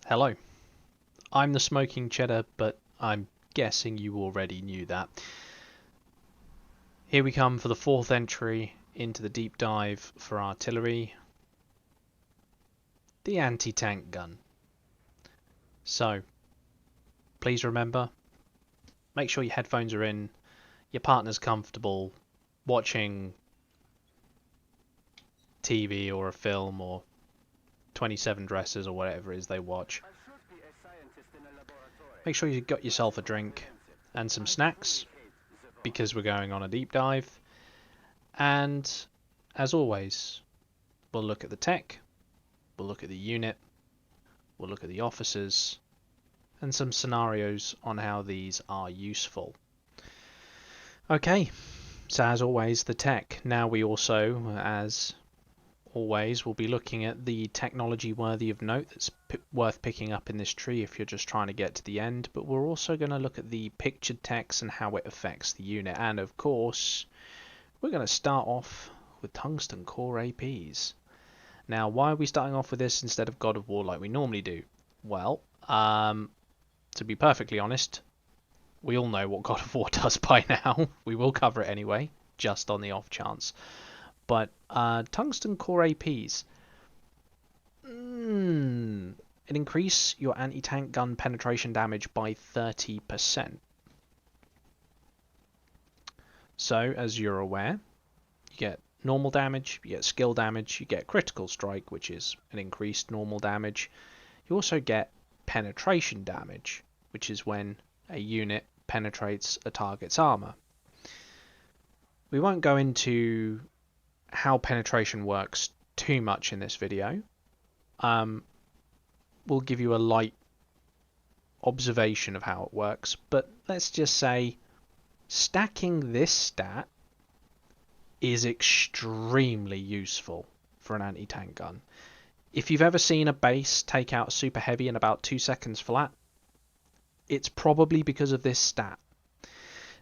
Hello, I'm the Smoking Cheddar, but I'm guessing you already knew that. Here we come for the fourth entry into the deep dive for artillery, the anti-tank gun. So, please remember, make sure your headphones are in, your partner's comfortable, watching TV or a film or 27 Dresses or whatever it is they watch. Make sure you've got yourself a drink and some snacks, because we're going on a deep dive. And as always, we'll look at the tech, we'll look at the unit, we'll look at the officers, and some scenarios on how these are useful. Okay, so as always, the tech. Now we also, as always, will be looking at the technology worthy of note that's worth picking up in this tree if you're just trying to get to the end, but we're also going to look at the pictured text and how it affects the unit, and of course we're going to start off with tungsten core APs. Now, why are we starting off with this instead of God of War like we normally do? Well, to be perfectly honest, we all know what God of War does by now. We will cover it anyway, just on the off chance. But tungsten core APs, it increase your anti-tank gun penetration damage by 30%. So, as you're aware, you get normal damage, you get skill damage, you get critical strike, which is an increased normal damage. You also get penetration damage, which is when a unit penetrates a target's armour. We won't go into how penetration works too much in this video. We'll give you a light observation of how it works, but let's just say stacking this stat is extremely useful for an anti-tank gun. If you've ever seen a base take out a super heavy in about 2 seconds flat, it's probably because of this stat.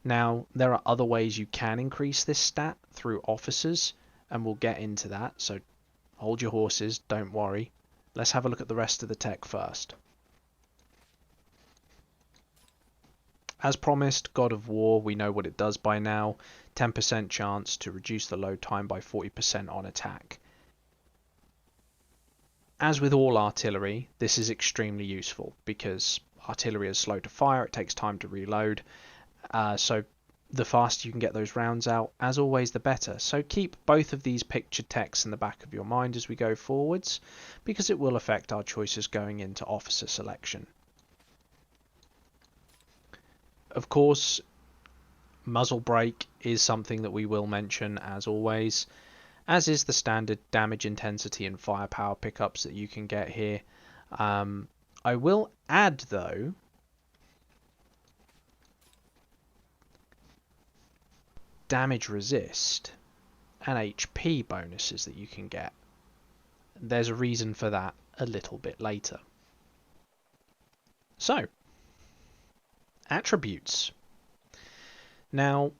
Now, there are other ways you can increase this stat through officers, and we'll get into that, so hold your horses, don't worry. Let's have a look at the rest of the tech first. As promised, God of War, we know what it does by now. 10% chance to reduce the load time by 40% on attack. As with all artillery, this is extremely useful because artillery is slow to fire, it takes time to reload, so the faster you can get those rounds out, as always, the better. So keep both of these pictured texts in the back of your mind as we go forwards, because it will affect our choices going into officer selection. Of course, muzzle brake is something that we will mention as always, as is the standard damage intensity and firepower pickups that you can get here. I will add though damage resist and HP bonuses that you can get. There's a reason for that a little bit later. So, attributes. Now,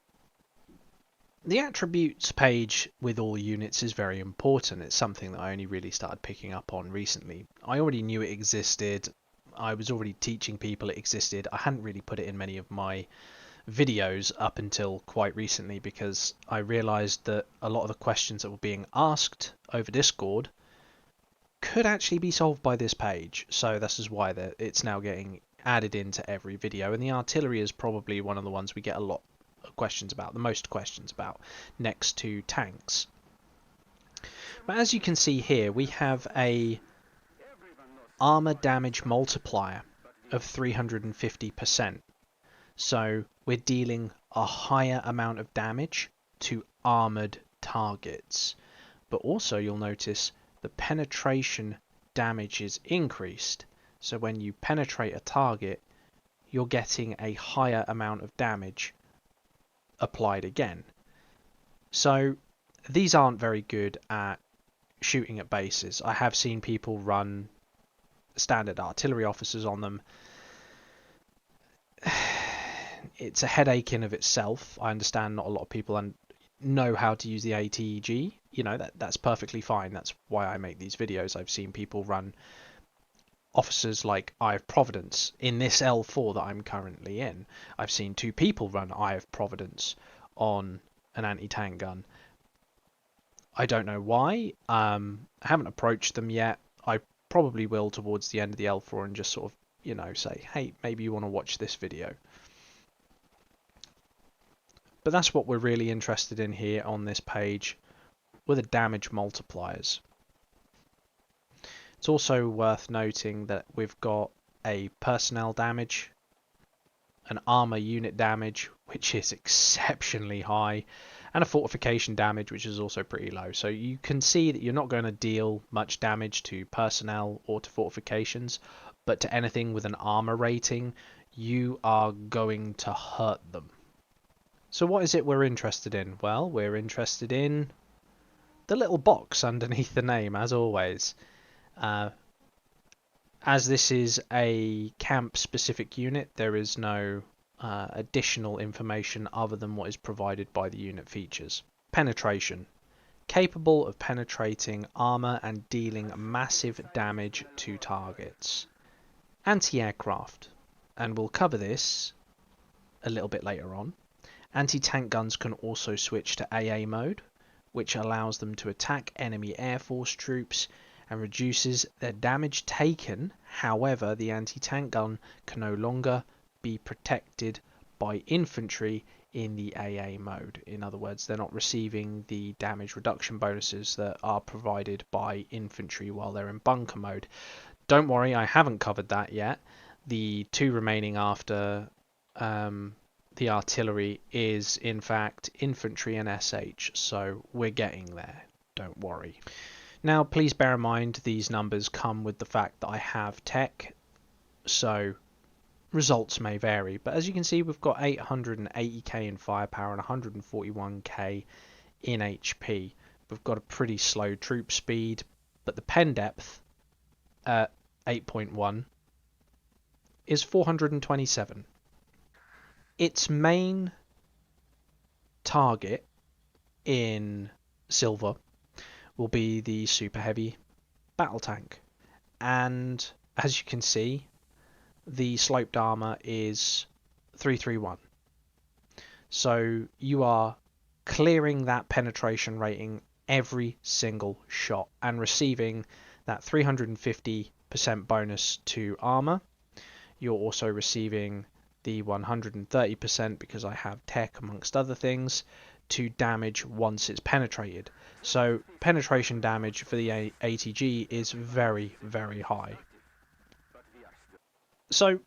the attributes page with all units is very important. It's something that I only really started picking up on recently. I already knew it existed. I was already teaching people it existed. I hadn't really put it in many of my videos up until quite recently because I realized that a lot of the questions that were being asked over Discord could actually be solved by this page. So this is why it's now getting added into every video, and the artillery is probably one of the ones we get a lot of questions about, the most questions about, next to tanks. But as you can see here, we have a armor damage multiplier of 350%. So we're dealing a higher amount of damage to armored targets. But also you'll notice the penetration damage is increased. So when you penetrate a target, you're getting a higher amount of damage applied again. So these aren't very good at shooting at bases. I have seen people run standard artillery officers on them. It's a headache in of itself. I understand not a lot of people know how to use the ATEG. You know, that's perfectly fine. That's why I make these videos. I've seen people run officers like Eye of Providence. In this L4 that I'm currently in, I've seen 2 people run Eye of Providence on an anti-tank gun. I don't know why. I haven't approached them yet. I probably will towards the end of the L4 and just sort of, you know, say, hey, maybe you want to watch this video. But that's what we're really interested in here on this page, were the damage multipliers. It's also worth noting that we've got a personnel damage, an armor unit damage, which is exceptionally high, and a fortification damage, which is also pretty low. So you can see that you're not going to deal much damage to personnel or to fortifications, but to anything with an armor rating, you are going to hurt them. So what is it we're interested in? Well, we're interested in the little box underneath the name, as always. As this is a camp-specific unit, there is no additional information other than what is provided by the unit features. Penetration. Capable of penetrating armor and dealing massive damage to targets. Anti-aircraft. And we'll cover this a little bit later on. Anti-tank guns can also switch to AA mode, which allows them to attack enemy Air Force troops and reduces their damage taken. However, the anti-tank gun can no longer be protected by infantry in the AA mode. In other words, they're not receiving the damage reduction bonuses that are provided by infantry while they're in bunker mode. Don't worry, I haven't covered that yet. The 2 remaining after the artillery is in fact infantry and SH, so we're getting there, don't worry. Now please bear in mind these numbers come with the fact that I have tech, so results may vary, but as you can see we've got 880k in firepower and 141k in HP. We've got a pretty slow troop speed, but the pen depth at 8.1 is 427. Its main target in silver will be the super heavy battle tank, and as you can see the sloped armor is 331, so you are clearing that penetration rating every single shot and receiving that 350% bonus to armor. You're also receiving the 130% because I have tech amongst other things to damage once it's penetrated. So penetration damage for the ATG is very, very high. So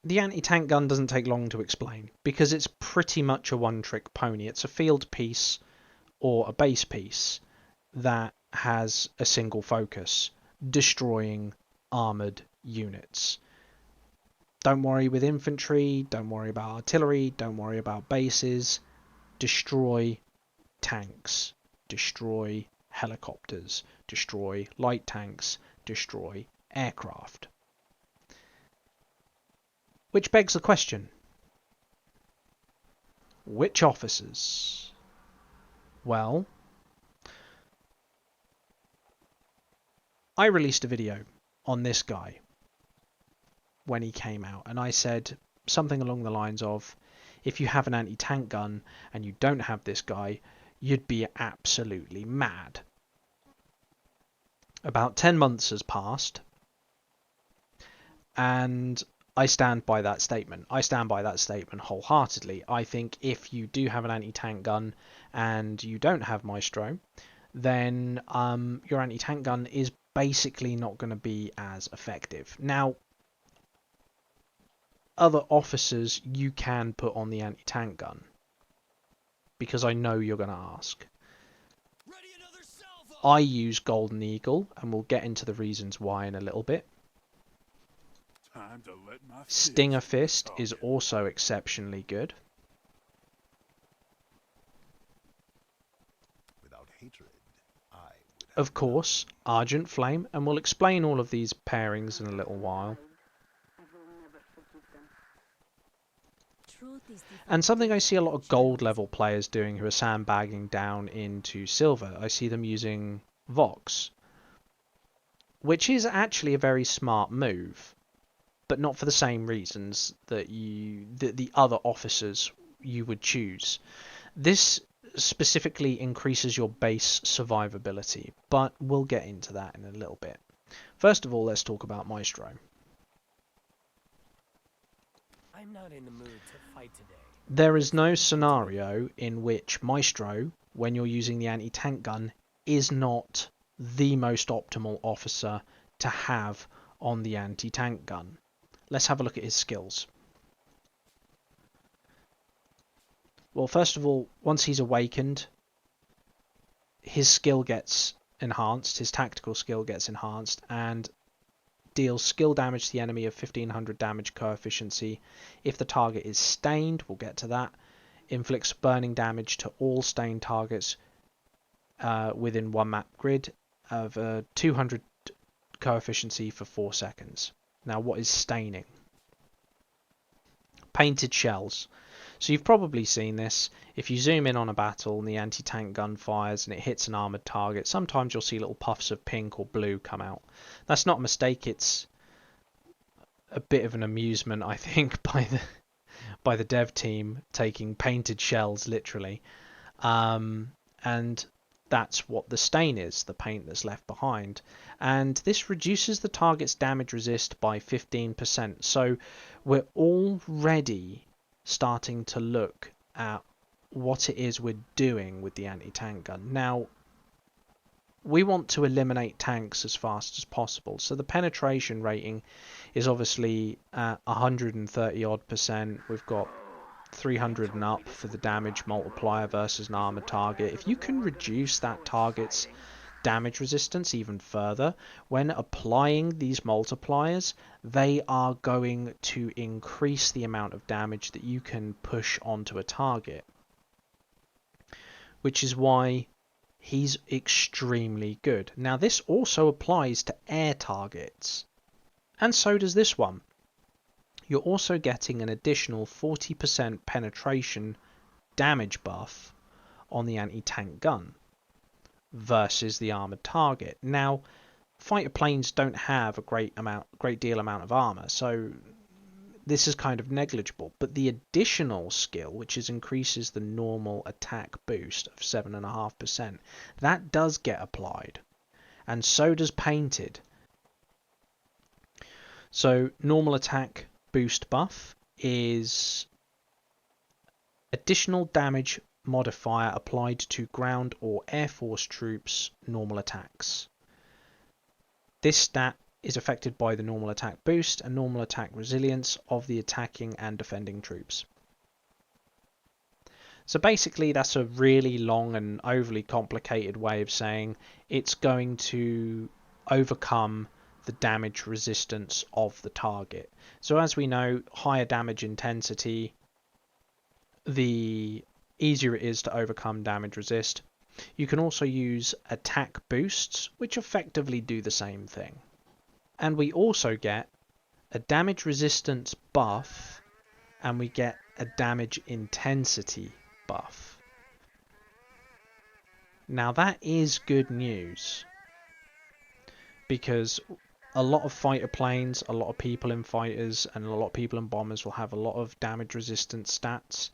the anti-tank gun doesn't take long to explain because it's pretty much a one-trick pony. It's a field piece or a base piece that has a single focus, destroying armoured units. Don't worry with infantry, don't worry about artillery, don't worry about bases. Destroy tanks, destroy helicopters, destroy light tanks, destroy aircraft. Which begs the question, which officers? Well, I released a video on this guy when he came out, and I said something along the lines of, if you have an anti-tank gun and you don't have this guy, you'd be absolutely mad. About 10 months has passed, and I stand by that statement. I stand by that statement wholeheartedly. I think if you do have an anti-tank gun and you don't have Maestro, then your anti-tank gun is basically not going to be as effective. Now, other officers you can put on the anti-tank gun, because I know you're going to ask. I use Golden Eagle, and we'll get into the reasons why in a little bit. Stinger Fist is also exceptionally good. Of course, Argent Flame, and we'll explain all of these pairings in a little while. And something I see a lot of gold level players doing who are sandbagging down into silver, I see them using Vox. which is actually a very smart move, but not for the same reasons that the other officers you would choose. This specifically increases your base survivability, but we'll get into that in a little bit. First of all, let's talk about Maestro. I'm not in the mood to fight today. There is no scenario in which Maestro, when you're using the anti-tank gun, is not the most optimal officer to have on the anti-tank gun. Let's have a look at his skills. Well, first of all, once he's awakened, his skill gets enhanced, his tactical skill gets enhanced, and deals skill damage to the enemy of 1500 damage coefficient. If the target is stained, we'll get to that, inflicts burning damage to all stained targets within one map grid of 200 coefficient for 4 seconds. Now, what is staining? Painted shells. So you've probably seen this. If you zoom in on a battle and the anti-tank gun fires and it hits an armoured target, sometimes you'll see little puffs of pink or blue come out. That's not a mistake, it's a bit of an amusement, I think, by the dev team taking painted shells literally. And that's what the stain is, the paint that's left behind. And this reduces the target's damage resist by 15%. So we're already starting to look at what it is we're doing with the anti-tank gun. Now, we want to eliminate tanks as fast as possible, so the penetration rating is obviously at 130 odd percent. We've got 300 and up for the damage multiplier versus an armored target. If you can reduce that target's damage resistance even further, when applying these multipliers, they are going to increase the amount of damage that you can push onto a target, which is why he's extremely good. Now, this also applies to air targets, and so does this one. You're also getting an additional 40% penetration damage buff on the anti-tank gun versus the armored target. Now, fighter planes don't have a great deal amount of armor, so this is kind of negligible. But the additional skill, which increases the normal attack boost of 7.5%, that does get applied, and so does painted. So normal attack boost buff is additional damage modifier applied to ground or air force troops' normal attacks. This stat is affected by the normal attack boost and normal attack resilience of the attacking and defending troops. So basically that's a really long and overly complicated way of saying it's going to overcome the damage resistance of the target. So as we know, higher damage intensity, the easier it is to overcome damage resist. You can also use attack boosts, which effectively do the same thing. And we also get a damage resistance buff, and we get a damage intensity buff. Now that is good news, because a lot of fighter planes, a lot of people in fighters, and a lot of people in bombers will have a lot of damage resistance stats.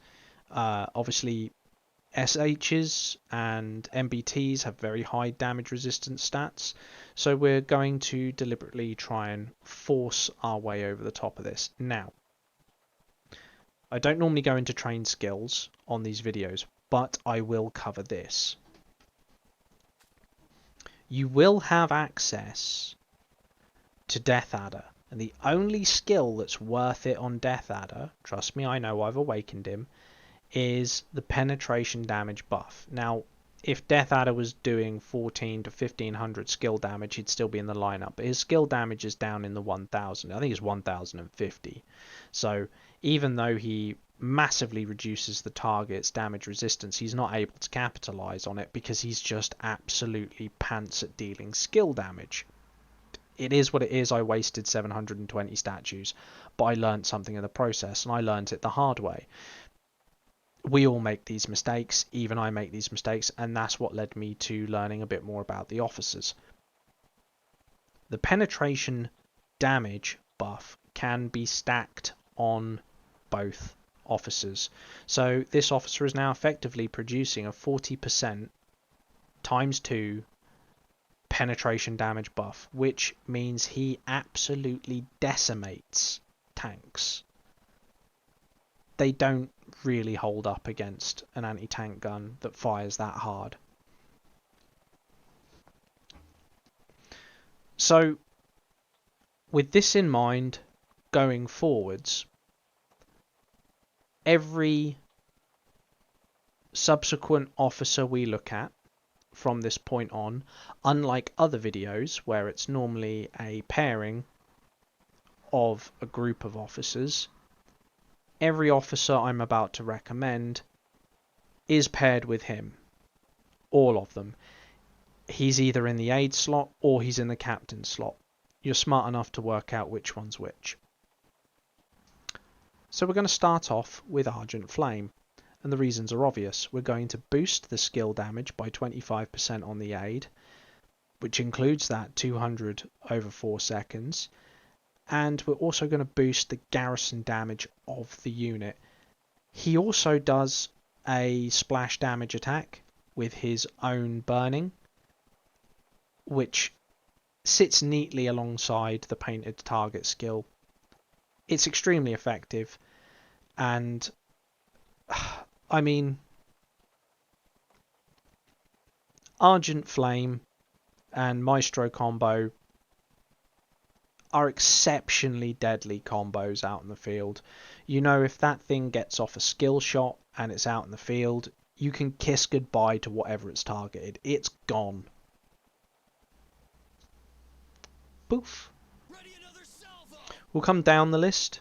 Obviously, SHs and MBTs have very high damage resistance stats, so we're going to deliberately try and force our way over the top of this. Now, I don't normally go into train skills on these videos, but I will cover this. You will have access to Death Adder, and the only skill that's worth it on Death Adder, trust me, I know, I've awakened him, is the penetration damage buff. Now, if Death Adder was doing 14 to 1500 skill damage, he'd still be in the lineup, but his skill damage is down in the 1000. I think it's 1050. So even though he massively reduces the target's damage resistance, he's not able to capitalize on it because he's just absolutely pants at dealing skill damage. It is what it is. I wasted 720 statues, but I learned something in the process, and I learned it the hard way. We all make these mistakes, even I make these mistakes, and that's what led me to learning a bit more about the officers. the penetration damage buff can be stacked on both officers. So this officer is now effectively producing a 40% times 2 penetration damage buff, which means he absolutely decimates tanks. They don't really hold up against an anti-tank gun that fires that hard. So with this in mind, going forwards, every subsequent officer we look at from this point on, unlike other videos where it's normally a pairing of a group of officers, every officer I'm about to recommend is paired with him. All of them. He's either in the aid slot or he's in the captain slot. You're smart enough to work out which one's which. So we're going to start off with Argent Flame, and the reasons are obvious. We're going to boost the skill damage by 25% on the aid, which includes that 200 over 4 seconds, and we're also going to boost the garrison damage of the unit. He also does a splash damage attack with his own burning, which sits neatly alongside the painted target skill. It's extremely effective, and I mean, Argent Flame and Maestro combo are exceptionally deadly combos out in the field. You know, if that thing gets off a skill shot and it's out in the field, you can kiss goodbye to whatever it's targeted. It's gone. Poof. We'll come down the list.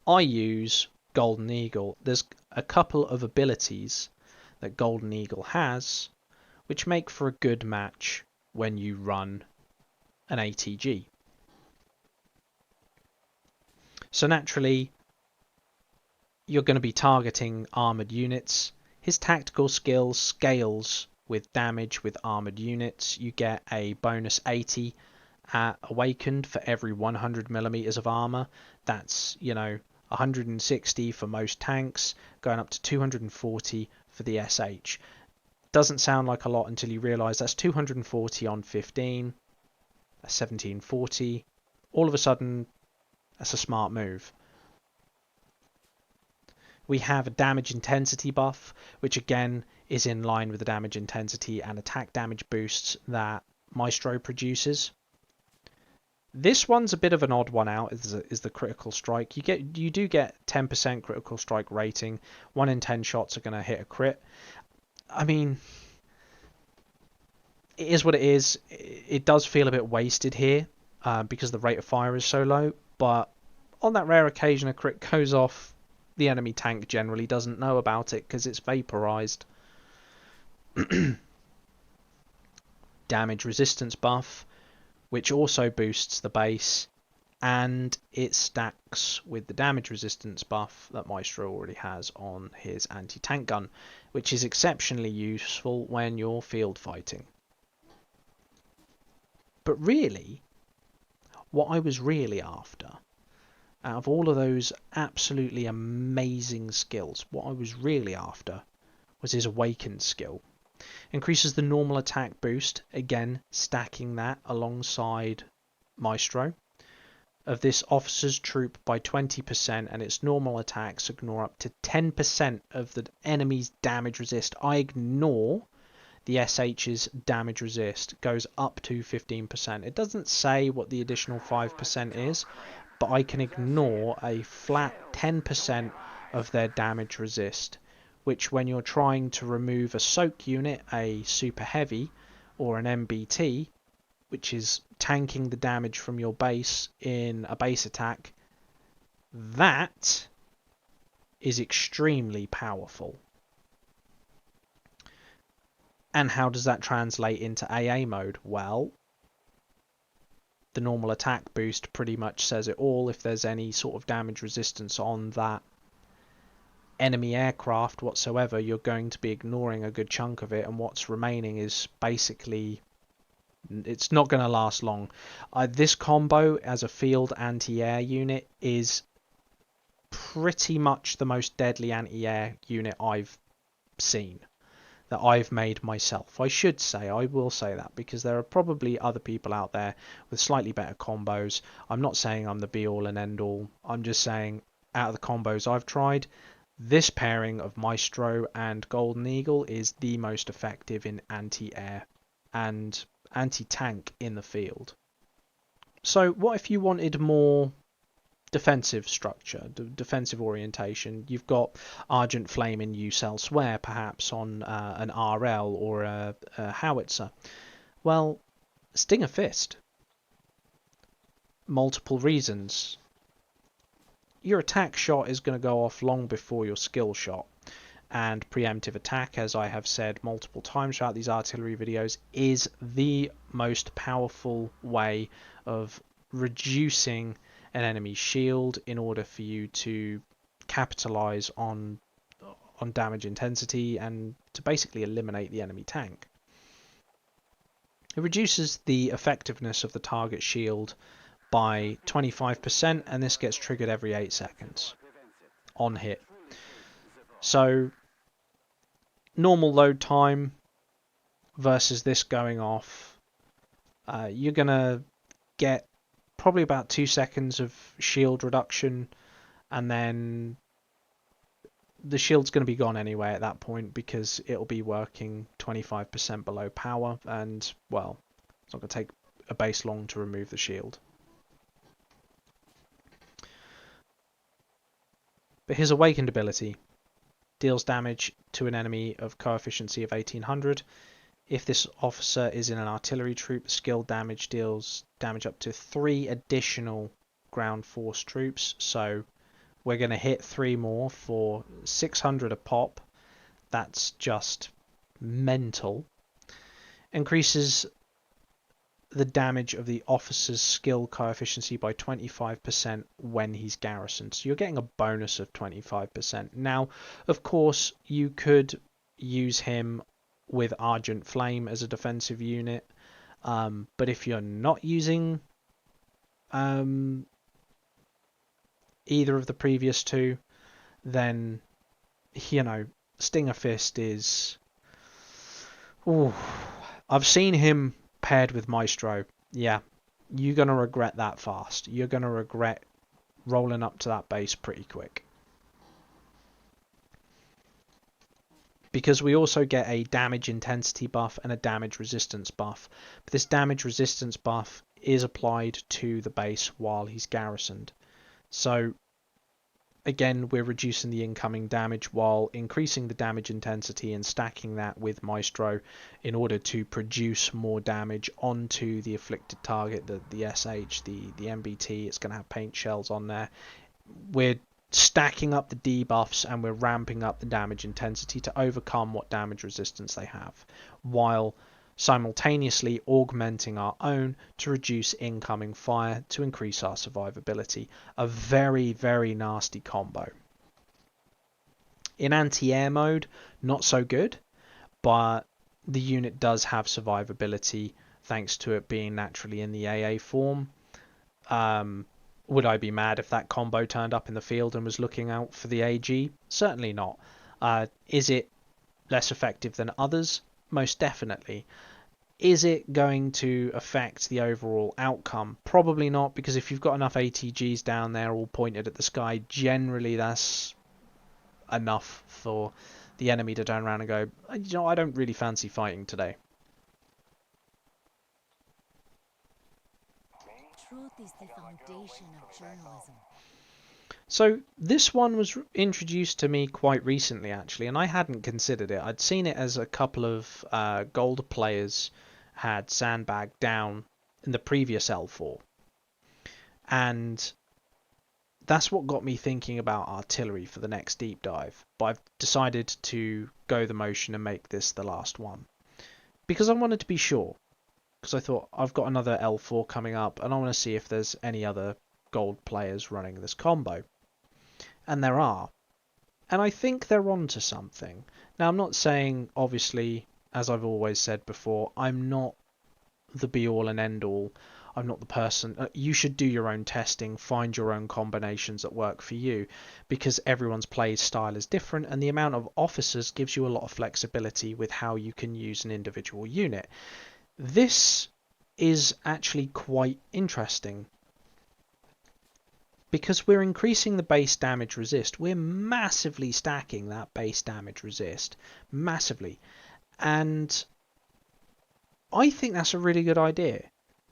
I use Golden Eagle. There's a couple of abilities that Golden Eagle has which make for a good match when you run an ATG. So naturally, you're going to be targeting armoured units. His tactical skill scales with damage with armoured units. You get a bonus 80 at Awakened for every 100 millimeters of armour. That's, 160 for most tanks, going up to 240 for the SH. Doesn't sound like a lot until you realise that's 240 on 15, that's 1740. All of a sudden, that's a smart move. We have a damage intensity buff, which again is in line with the damage intensity and attack damage boosts that Maestro produces. This one's a bit of an odd one out, is the critical strike. You do get 10% critical strike rating. 1 in 10 shots are going to hit a crit. I mean, it is what it is. It does feel a bit wasted here because the rate of fire is so low. But on that rare occasion a crit goes off, the enemy tank generally doesn't know about it because it's vaporized. Damage resistance buff, which also boosts the base, and it stacks with the damage resistance buff that Maestro already has on his anti-tank gun, which is exceptionally useful when you're field fighting. But really, what I was really after, out of all of those absolutely amazing skills, what I was really after was his Awakened skill. Increases the normal attack boost, again stacking that alongside Maestro, of this officer's troop by 20%, and its normal attacks ignore up to 10% of the enemy's damage resist. I ignore the SH's damage resist, goes up to 15%. It doesn't say what the additional 5% is, but I can ignore a flat 10% of their damage resist, which when you're trying to remove a soak unit, a super heavy, or an MBT, which is tanking the damage from your base in a base attack, that is extremely powerful. And how does that translate into AA mode? Well, the normal attack boost pretty much says it all. If there's any sort of damage resistance on that enemy aircraft whatsoever, you're going to be ignoring a good chunk of it, and what's remaining is basically It's not going to last long. This combo as a field anti-air unit is pretty much the most deadly anti-air unit I've seen, that I've made myself. I should say, I will say that, because there are probably other people out there with slightly better combos. I'm not saying I'm the be-all and end-all. I'm just saying, out of the combos I've tried, this pairing of Maestro and Golden Eagle is the most effective in anti-air and anti-tank in the field. So what if you wanted more defensive structure, defensive orientation? You've got Argent Flame in use elsewhere, perhaps on an RL or a howitzer. Well, Stinger Fist. Multiple reasons. Your attack shot is going to go off long before your skill shot. And preemptive attack, as I have said multiple times throughout these artillery videos, is the most powerful way of reducing an enemy's shield in order for you to capitalize on damage intensity and to basically eliminate the enemy tank. It reduces the effectiveness of the target shield by 25%, and this gets triggered every 8 seconds on hit. So normal load time versus this going off, you're gonna get probably about 2 seconds of shield reduction, and then the shield's going to be gone anyway at that point, because it'll be working 25% below power, and well, it's not going to take a base long to remove the shield. But his awakened ability deals damage to an enemy of coefficiency of 1800. If this officer is in an artillery troop, the skill damage deals damage up to 3 additional ground force troops. So we're going to hit 3 more for 600 a pop. That's just mental. Increases the damage of the officer's skill coefficiency by 25% when he's garrisoned. So you're getting a bonus of 25%. Now, of course, you could use him with Argent Flame as a defensive unit, but if you're not using either of the previous two, then, you know, Stinger Fist is... Ooh, I've seen him paired with Maestro. Yeah, you're going to regret that fast. You're going to regret rolling up to that base pretty quick. Because we also get a damage intensity buff and a damage resistance buff. But this damage resistance buff is applied to the base while he's garrisoned. So again, we're reducing the incoming damage while increasing the damage intensity and stacking that with Maestro in order to produce more damage onto the afflicted target, the SH, the MBT. It's going to have paint shells on there. We're stacking up the debuffs and we're ramping up the damage intensity to overcome what damage resistance they have, while simultaneously augmenting our own to reduce incoming fire to increase our survivability. A very, very nasty combo. In anti-air mode, not so good, but the unit does have survivability thanks to it being naturally in the AA form. Would I be mad if that combo turned up in the field and was looking out for the AG? Certainly not. Is it less effective than others? Most definitely. Is it going to affect the overall outcome? Probably not, because if you've got enough ATGs down there all pointed at the sky, generally that's enough for the enemy to turn around and go, you know, I don't really fancy fighting today. Truth is the foundation of journalism. So this one was introduced to me quite recently, actually, and I hadn't considered it. I'd seen it as a couple of gold players had sandbagged down in the previous L4. And that's what got me thinking about artillery for the next deep dive. But I've decided to go the motion and make this the last one, because I wanted to be sure. Because I thought, I've got another L4 coming up, and I want to see if there's any other gold players running this combo. And there are. And I think they're onto something. Now, I'm not saying, obviously, as I've always said before, I'm not the be all and end all. I'm not the person. You should do your own testing, find your own combinations that work for you, because everyone's play style is different, and the amount of officers gives you a lot of flexibility with how you can use an individual unit. This is actually quite interesting because we're increasing the base damage resist. We're massively stacking that base damage resist, massively, and I think that's a really good idea.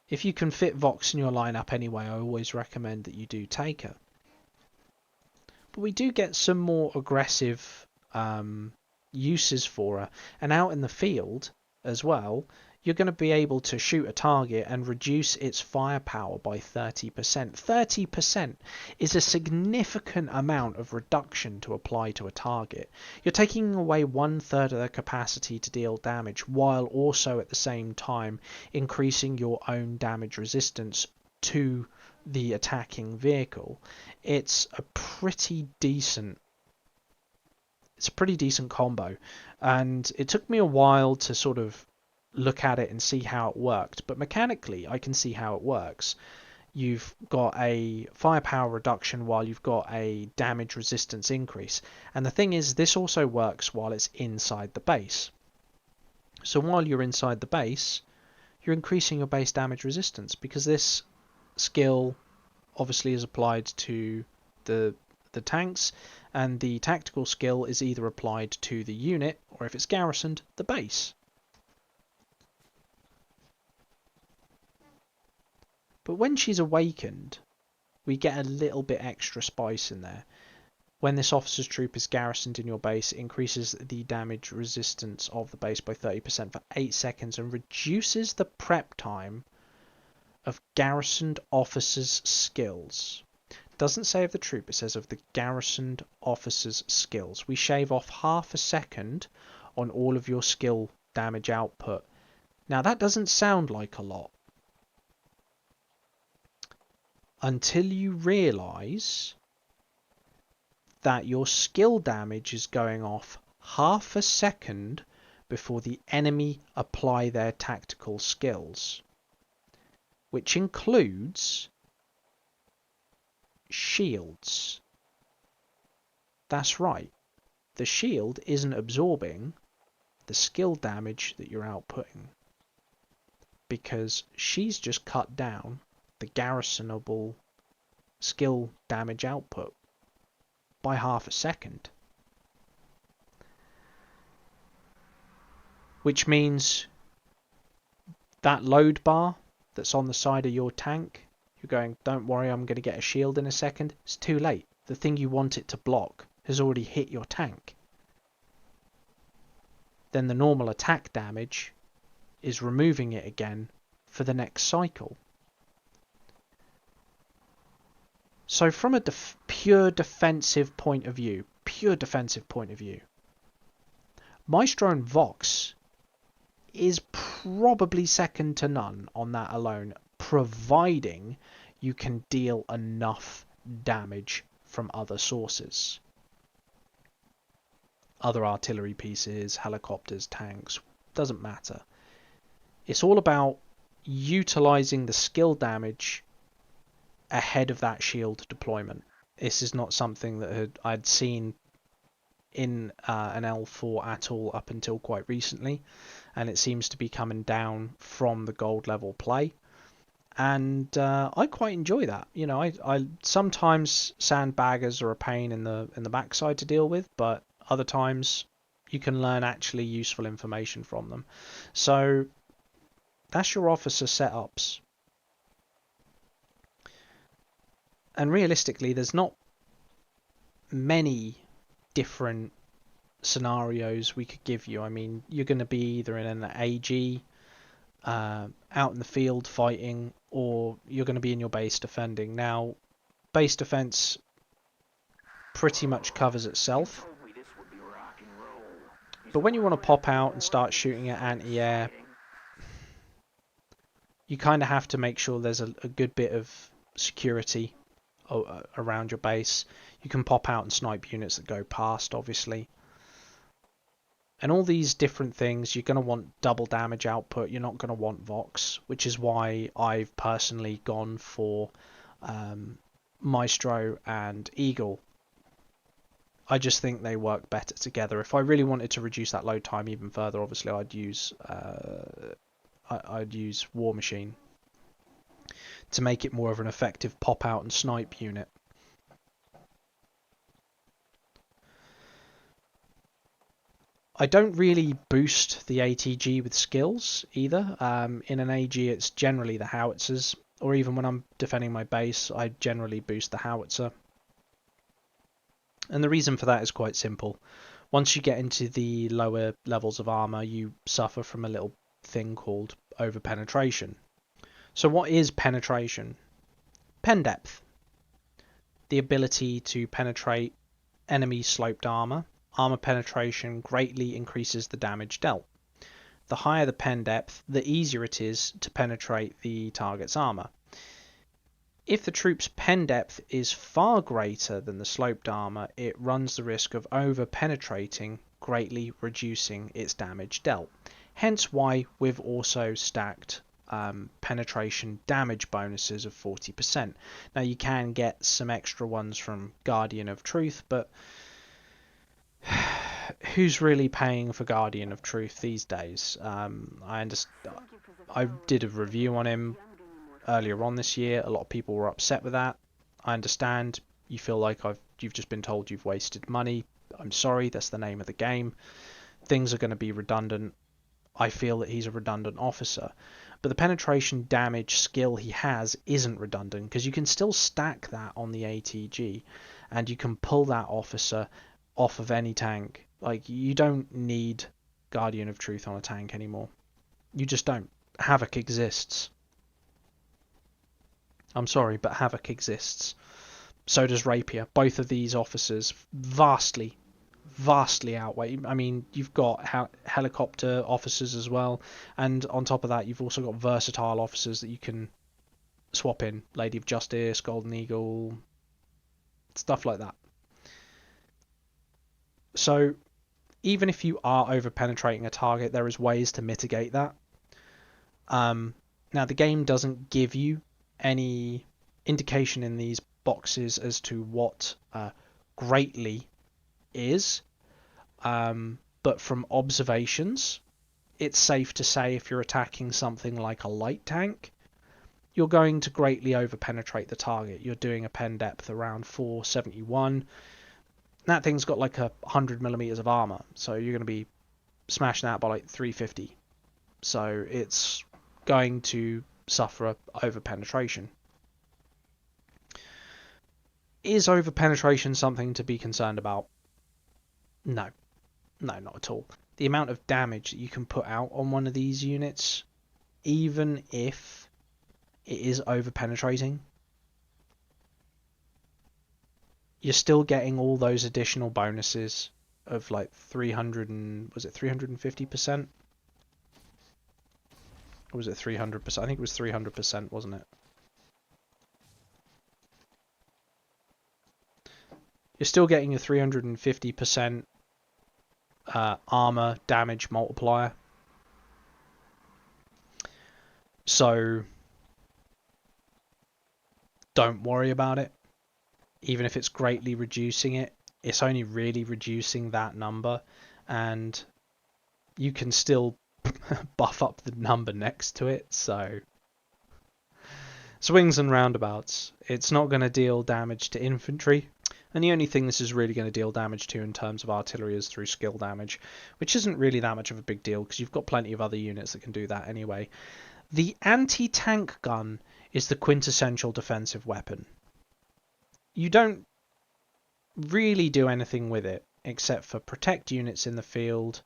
If you can fit Vox in your lineup anyway, I always recommend that you do Taker. But we do get some more aggressive uses for her, and out in the field as well, you're going to be able to shoot a target and reduce its firepower by 30%. 30% is a significant amount of reduction to apply to a target. You're taking away 1/3 of their capacity to deal damage, while also at the same time increasing your own damage resistance to the attacking vehicle. It's a pretty decent combo, and it took me a while to sort of look at it and see how it worked, but mechanically I can see how it works. You've got a firepower reduction while you've got a damage resistance increase, and the thing is, this also works while it's inside the base. So while you're inside the base, you're increasing your base damage resistance, because this skill obviously is applied to the tanks, and the tactical skill is either applied to the unit, or if it's garrisoned, the base. But when she's awakened, we get a little bit extra spice in there. When this officer's troop is garrisoned in your base, it increases the damage resistance of the base by 30% for 8 seconds and reduces the prep time of garrisoned officers' skills. Doesn't say of the troop, it says of the garrisoned officers' skills. We shave off 1/2 second on all of your skill damage output. Now that doesn't sound like a lot, until you realise that your skill damage is going off 1/2 second before the enemy apply their tactical skills, which includes shields. That's right, the shield isn't absorbing the skill damage that you're outputting, because she's just cut down the garrisonable skill damage output by 1/2 second. Which means that load bar that's on the side of your tank, you're going, don't worry, I'm going to get a shield in a second. It's too late. The thing you want it to block has already hit your tank. Then the normal attack damage is removing it again for the next cycle. So from a pure defensive point of view, Maestro and Vox is probably second to none on that alone, providing you can deal enough damage from other sources. Other artillery pieces, helicopters, tanks, doesn't matter. It's all about utilising the skill damage ahead of that shield deployment. This is not something that I'd seen in an L4 at all up until quite recently, and it seems to be coming down from the gold level play, and I quite enjoy that. You know, I sometimes sandbaggers are a pain in the backside to deal with, but other times you can learn actually useful information from them. So that's your officer setups. And realistically, there's not many different scenarios we could give you. I mean, you're going to be either in an AG, out in the field fighting, or you're going to be in your base defending. Now, base defense pretty much covers itself. But when you want to pop out and start shooting at anti-air, you kind of have to make sure there's a good bit of security around your base. You can pop out and snipe units that go past, obviously. And all these different things, you're going to want double damage output, you're not going to want Vox, which is why I've personally gone for Maestro and Eagle. I just think they work better together. If I really wanted to reduce that load time even further, obviously I'd use War Machine to make it more of an effective pop out and snipe unit. I don't really boost the ATG with skills either. In an AG it's generally the howitzers, or even when I'm defending my base I generally boost the howitzer. And the reason for that is quite simple. Once you get into the lower levels of armor, you suffer from a little thing called overpenetration. So what is penetration? Pen depth. The ability to penetrate enemy sloped armor. Armor penetration greatly increases the damage dealt. The higher the pen depth, the easier it is to penetrate the target's armor. If the troop's pen depth is far greater than the sloped armor, it runs the risk of over-penetrating, greatly reducing its damage dealt. Hence why we've also stacked penetration damage bonuses of 40%. Now you can get some extra ones from Guardian of Truth, but who's really paying for Guardian of Truth these days? I did a review on him earlier on this year. A lot of people were upset with that. I understand. You feel like you've just been told you've wasted money. I'm sorry, that's the name of the game. Things are going to be redundant. I feel that he's a redundant officer. But the penetration damage skill he has isn't redundant, because you can still stack that on the ATG and you can pull that officer off of any tank. Like, you don't need Guardian of Truth on a tank anymore. You just don't. Havoc exists. I'm sorry, but Havoc exists. So does Rapier. Both of these officers vastly outweigh. I mean, you've got helicopter officers as well, and on top of that, you've also got versatile officers that you can swap in. Lady of Justice, Golden Eagle, stuff like that. So, even if you are over-penetrating a target, there is ways to mitigate that. Now, the game doesn't give you any indication in these boxes as to what greatly is, but from observations, it's safe to say if you're attacking something like a light tank, you're going to greatly over-penetrate the target. You're doing a pen depth around 471. That thing's got like 100 millimeters of armor, so you're going to be smashing that by like 350. So it's going to suffer over-penetration. Is over-penetration something to be concerned about? No. No, not at all. The amount of damage that you can put out on one of these units, even if it is over-penetrating, you're still getting all those additional bonuses of like 300 and... was it 350%? Or was it 300%? I think it was 300%, wasn't it? You're still getting a 350% armor damage multiplier. So don't worry about it. Even if it's greatly reducing it, it's only really reducing that number, and you can still buff up the number next to it. So swings and roundabouts. It's not going to deal damage to infantry, and the only thing this is really going to deal damage to in terms of artillery is through skill damage, which isn't really that much of a big deal because you've got plenty of other units that can do that anyway. The anti-tank gun is the quintessential defensive weapon. You don't really do anything with it except for protect units in the field,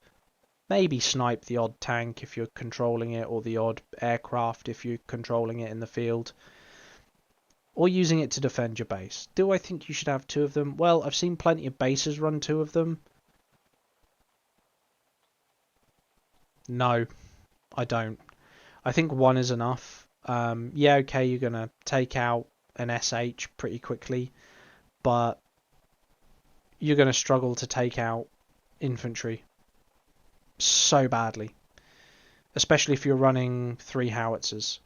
maybe snipe the odd tank if you're controlling it, or the odd aircraft if you're controlling it in the field, or using it to defend your base. Do I think you should have two of them? Well, I've seen plenty of bases run two of them. No, I don't. I think one is enough. Yeah, okay, you're going to take out an SH pretty quickly, but you're going to struggle to take out infantry. so badly, especially if you're running 3 howitzers.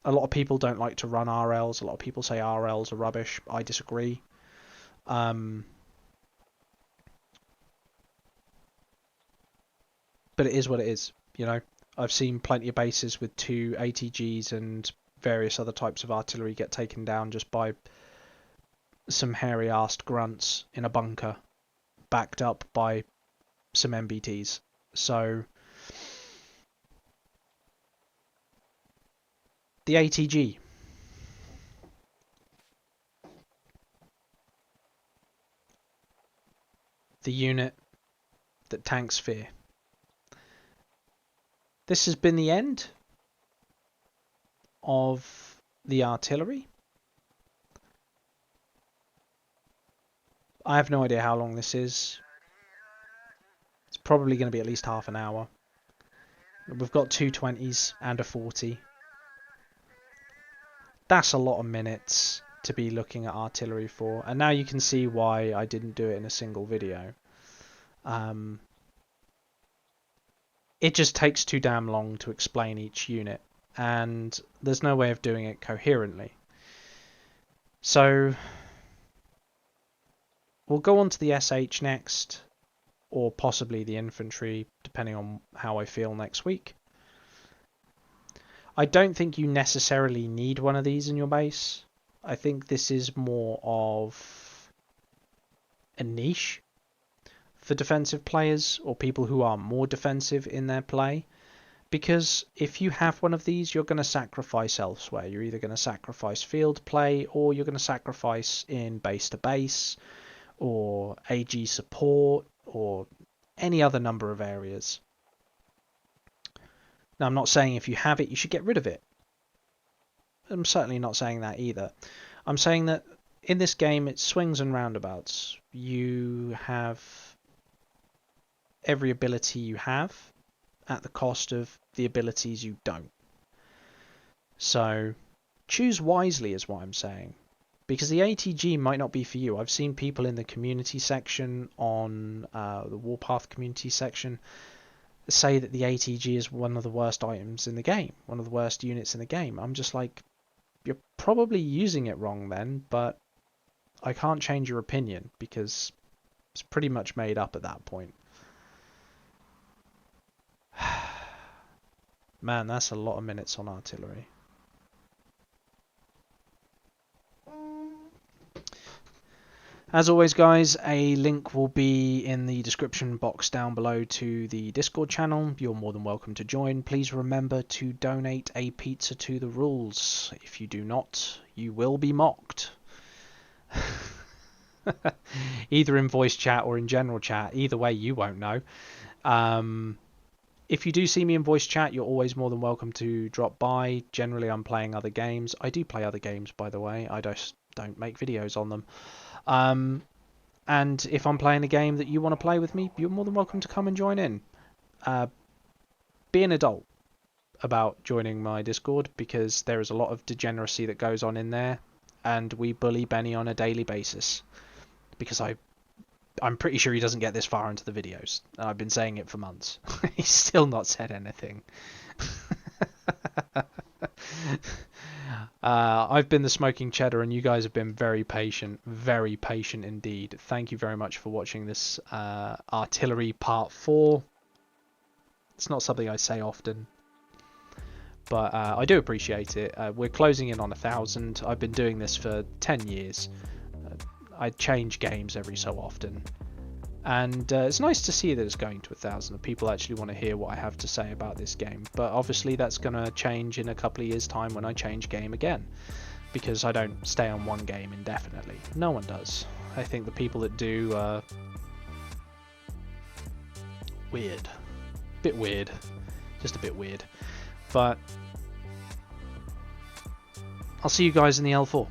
A lot of people don't like to run RLs. A lot of people say RLs are rubbish. I disagree. But it is what it is, you know. I've seen plenty of bases with 2 ATGs and various other types of artillery get taken down just by some hairy-arsed grunts in a bunker, backed up by some MBTs. So the ATG. The unit that tanks fear. This has been the end of the artillery. I have no idea how long this is. It's probably going to be at least half an hour. We've got 2 20s and a 40. That's a lot of minutes to be looking at artillery for. And now you can see why I didn't do it in a single video. It just takes too damn long to explain each unit. And there's no way of doing it coherently. So we'll go on to the SH next, or possibly the infantry, depending on how I feel next week. I don't think you necessarily need one of these in your base. I think this is more of a niche for defensive players, or people who are more defensive in their play. Because if you have one of these, you're going to sacrifice elsewhere. You're either going to sacrifice field play, or you're going to sacrifice in base to base, or AG support, or any other number of areas. Now, I'm not saying if you have it, you should get rid of it. I'm certainly not saying that either. I'm saying that in this game, it swings and roundabouts. You have every ability you have at the cost of the abilities you don't. So choose wisely is what I'm saying. Because the ATG might not be for you. I've seen people in the community section on the warpath community section say that the ATG is one of the worst items in the game, one of the worst units in the game. I'm just like, you're probably using it wrong then, but I can't change your opinion because it's pretty much made up at that point. Man, that's a lot of minutes on artillery. As always, guys, a link will be in the description box down below to the Discord channel. You're more than welcome to join. Please remember to donate a pizza to the rules. If you do not, you will be mocked. Either in voice chat or in general chat. Either way, you won't know. If you do see me in voice chat, you're always more than welcome to drop by. Generally, I'm playing other games. I do play other games, by the way. I just don't make videos on them. And if I'm playing a game that you want to play with me, you're more than welcome to come and join in. Be an adult about joining my Discord, because there is a lot of degeneracy that goes on in there, and we bully Benny on a daily basis. Because I'm pretty sure he doesn't get this far into the videos, and I've been saying it for months. He's still not said anything. I've been the Smoking Cheddar, and you guys have been very patient indeed. Thank you very much for watching this artillery part 4. It's not something I say often, but I do appreciate it. We're closing in on 1,000. I've been doing this for 10 years. I change games every so often, and it's nice to see that it's going to 1,000. People actually want to hear what I have to say about this game, but obviously that's going to change in a couple of years' time when I change game again, because I don't stay on one game indefinitely. No one does. I think the people that do are weird. Bit weird. Just a bit weird. But I'll see you guys in the L4.